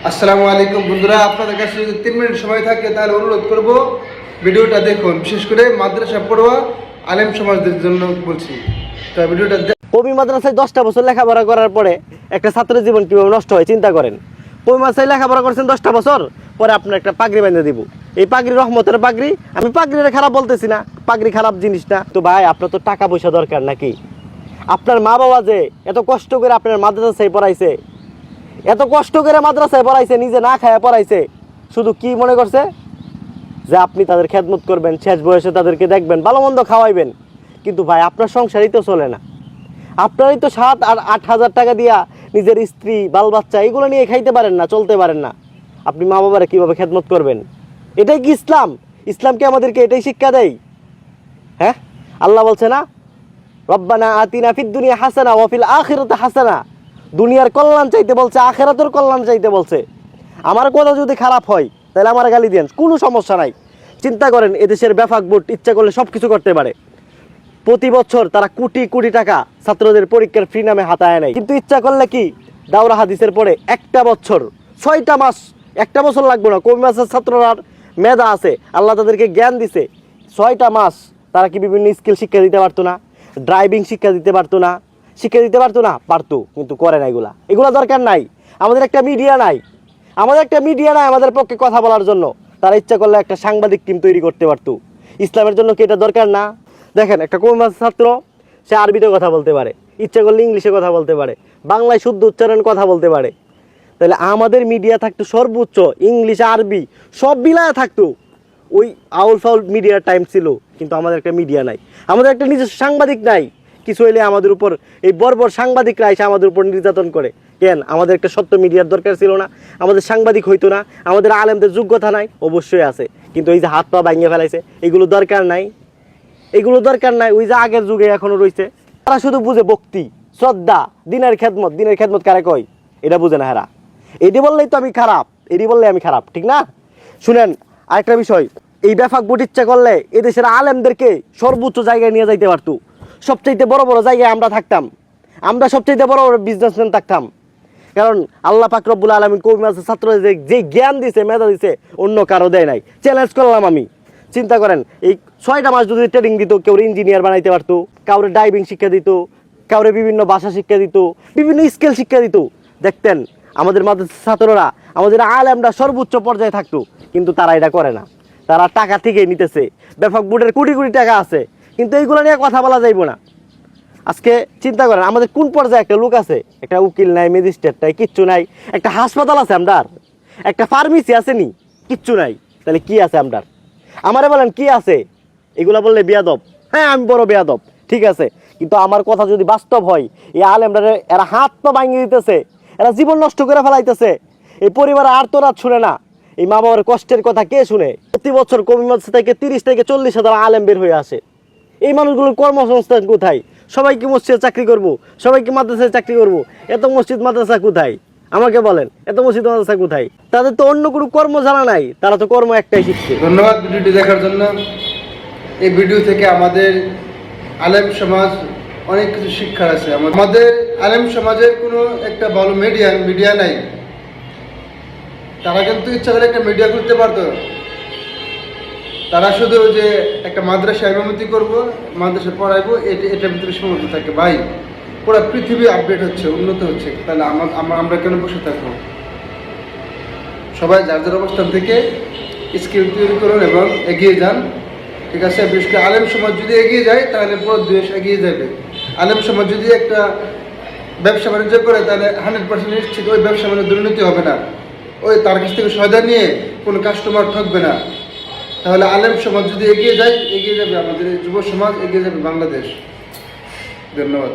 আসসালামু আলাইকুম বন্ধুরা, আপনাদের কাছে যদি 3 মিনিট সময় থাকে তাহলে অনুরোধ করব ভিডিওটা দেখুন। বিশেষ করে মাদ্রাসা পড়ুয়া আলেম সমাজদের জন্য বলছি। তো ভিডিওটা কবি মাদ্রাসায় 10টা বছর লেখাপড়া করার পরে একটা ছাত্রের জীবন কীভাবে নষ্ট হয় চিন্তা করেন। কবি মাদ্রাসায় লেখাপড়া করছেন 10টা বছর, পরে আপনার একটা পাগড়ি বেঁধে দিব। এই পাগড়ি রহমতের পাগড়ি। আমি পাগড়িটা খারাপ বলতেছি না, পাগড়ি খারাপ জিনিস না। তো ভাই, আপনার তো টাকা পয়সা দরকার নাকি? আপনার মা বাবা যে এত কষ্ট করে আপনার মাদ্রাসায় পড়াইছে, এত কষ্ট করে মাদ্রাসায় পড়াইছে, নিজে না খায় পড়াইছে, শুধু কি মনে করছে যে আপনি তাদের খেদমত করবেন, শেষ বয়সে তাদেরকে দেখবেন, ভালো মন্দ খাওয়াইবেন। কিন্তু ভাই, আপনার সংসারই তো চলে না। আপনারই তো 7 আর 8 হাজার টাকা দিয়া নিজের স্ত্রী বাল বাচ্চা এগুলো নিয়ে খাইতে পারেন না, চলতে পারেন না। আপনি মা বাবারা কীভাবে খেদমত করবেন? এটাই কি ইসলাম? ইসলাম কি আমাদেরকে এটাই শিক্ষা দেয়? হ্যাঁ, আল্লাহ বলছে না, রব্বানা আতিনা ফিদ দুনিয়া হাসানা ওয়া ফিল আখিরাতি হাসানা। দুনিয়ার কল্যাণ চাইতে বলছে, আখিরাতের কল্যাণ চাইতে বলছে। আমার কথা যদি খারাপ হয় তাহলে আমার গালি দেন, কোনো সমস্যা নাই। চিন্তা করেন, এদেশের ব্যাপক বোর্ড ইচ্ছা করলে সব কিছু করতে পারে। প্রতি বছর তারা কোটি কোটি টাকা ছাত্রদের পরীক্ষার ফ্রি নামে হাতায় নেয়, কিন্তু ইচ্ছা করলে কি দাওরা হাদিসের পরে একটা বছর 6টা মাস, একটা বছর লাগবে না। কবি মাসের ছাত্ররা মেধা আছে, আল্লাহ তাদেরকে জ্ঞান দিছে। 6টা মাস তারা কি বিভিন্ন স্কিল শিক্ষা দিতে পারতো না? ড্রাইভিং শিক্ষা দিতে পারতো না? শিক্ষা দিতে পারতো না? পারতো, কিন্তু করে না। এগুলা দরকার নাই। আমাদের একটা মিডিয়া নাই, আমাদের পক্ষে কথা বলার জন্য। তারা ইচ্ছা করলে একটা সাংবাদিক টিম তৈরি করতে পারতো। ইসলামের জন্য কি এটা দরকার না? দেখেন, একটা কবি মাসের ছাত্র, সে আরবিতে কথা বলতে পারে, ইচ্ছা করলে ইংলিশে কথা বলতে পারে, বাংলায় শুদ্ধ উচ্চারণ কথা বলতে পারে। তাহলে আমাদের মিডিয়া থাকতো সর্বোচ্চ, ইংলিশ আরবি সব বিলায় থাকতো। ওই আউল ফাউল মিডিয়ার টাইম ছিল, কিন্তু আমাদের একটা মিডিয়া নাই, আমাদের একটা নিজস্ব সাংবাদিক নাই। কিছু হইলে আমাদের উপর এই বর্বর সাংবাদিকরা এসে আমাদের উপর নির্যাতন করে। কেন? আমাদের একটা সত্য মিডিয়ার দরকার ছিল না? আমাদের সাংবাদিক হইতো না? আমাদের আলেমদের যোগ্যতা নাই? অবশ্যই আছে, কিন্তু এই যে হাত পা ভাঙিয়ে ফেলাইছে, এগুলো দরকার নাই। ওই যে আগের যুগে এখনো রয়েছে। তারা শুধু বুঝে ভক্তি, শ্রদ্ধা, দিনের খেদমত কারে কয় এটা বুঝে না। হেরা এটি বললেই তো আমি খারাপ, ঠিক না? শুনেন, আরেকটা বিষয়, এই ব্যাপক বোর্ড ইচ্ছা করলে এদেশের আলেমদেরকে সর্বোচ্চ জায়গায় নিয়ে যাইতে পারতো। সবচাইতে বড় বড় জায়গায় আমরা থাকতাম, আমরা সবচাইতে বড় বড় বিজনেসম্যান থাকতাম। কারণ আল্লাহ পাক রব্বুল আলামিন কবি মাদ্রাসার ছাত্রদের যে জ্ঞান দিছে, মেধা দিছে, অন্য কারো দেয় নাই। চ্যালেঞ্জ করলাম আমি। চিন্তা করেন, এই 6টা মাস যদি ট্রেনিং দিত, কেউ ইঞ্জিনিয়ার বানাইতে পারতো, কাউরে ড্রাইভিং শিক্ষা দিত, কাউরে বিভিন্ন ভাষা শিক্ষা দিত, বিভিন্ন স্কিল শিক্ষা দিত। দেখতেন আমাদের মাদ্রাসার ছাত্ররা, আমাদের আলেমরা সর্বোচ্চ পর্যায়ে থাকতো। কিন্তু তারা এটা করে না, তারা টাকা ঠিকই নিতেছে। ব্যাপক বোর্ডের কোটি কোটি টাকা আছে, কিন্তু এইগুলো নিয়ে কথা বলা যাইব না। আজকে চিন্তা করেন, আমাদের কোন পর্যায়ে একটা লোক আছে? একটা উকিল নাই, ম্যাজিস্ট্রেট নাই, কিচ্ছু নাই। একটা হাসপাতাল আছে আমরার, একটা ফার্মেসি আছে নি? কিচ্ছু নাই। তাহলে কি আছে আমরার? আমারে বলেন কি আছে? এগুলা বললে বেয়াদব। হ্যাঁ, আমি বড় বেয়াদব, ঠিক আছে, কিন্তু আমার কথা যদি বাস্তব হয়, এই আলেমরা এরা হাত পা ভাঙিয়ে দিতেছে, এরা জীবন নষ্ট করে ফেলাইতেছে। এই পরিবার আর তো রাত শুনে না, এই মা বাবার কষ্টের কথা কে শুনে? প্রতি বছর কবি মাদ্রাসা থেকে 30 থেকে 40 হাজার আলেম বের হয়ে আসে। এই মানুষগুলোর কর্মসংস্থান কোথায়? সবাই কি মসজিদে চাকরি করবো? সবাই কি মাদ্রাসায় চাকরি করবো? এত মসজিদ মাদ্রাসা কোথায়? আমাকে বলেন, এত মসজিদ মাদ্রাসা কোথায়? তাদের তো অন্য কোনো কর্ম জানা নাই, তারা তো কর্ম একটাই শিখছে। ধন্যবাদ ভিডিওটি দেখার জন্য। এই ভিডিও থেকে আমাদের আলেম সমাজ অনেক কিছু শিক্ষার আছে। আমাদের আলেম সমাজের কোনো একটা ভালো মিডিয়া নাই। তারা কিন্তু ইচ্ছা করে একটা মিডিয়া করতে পারতো। তারা শুধু যে একটা মাদ্রাসা ইমামতি করবো, মাদ্রাসা পড়াইবো, এটার ভিতরে সীমাবদ্ধ থাকে। ভাই, পুরো পৃথিবী আপডেট হচ্ছে, উন্নত হচ্ছে, তাহলে আমরা কেন বসে থাকবো? সবাই যার যার অবস্থান থেকে স্কিল তৈরি করুন এবং এগিয়ে যান, ঠিক আছে? বিশেষ করে আলেম সমাজ যদি এগিয়ে যায় তাহলে পুরো দেশ এগিয়ে যাবে। আলেম সমাজ যদি একটা ব্যবসা বাণিজ্য করে তাহলে 100% নিশ্চিত ওই ব্যবসা বাণিজ্য দুর্নীতি হবে না, ওই তার কাছ থেকে সয়দা নিয়ে কোনো কাস্টমার ঠকবে না। তাহলে আলেম সমাজ যদি এগিয়ে যায়, এগিয়ে যাবে আমাদের যুব সমাজ, এগিয়ে যাবে বাংলাদেশ। ধন্যবাদ।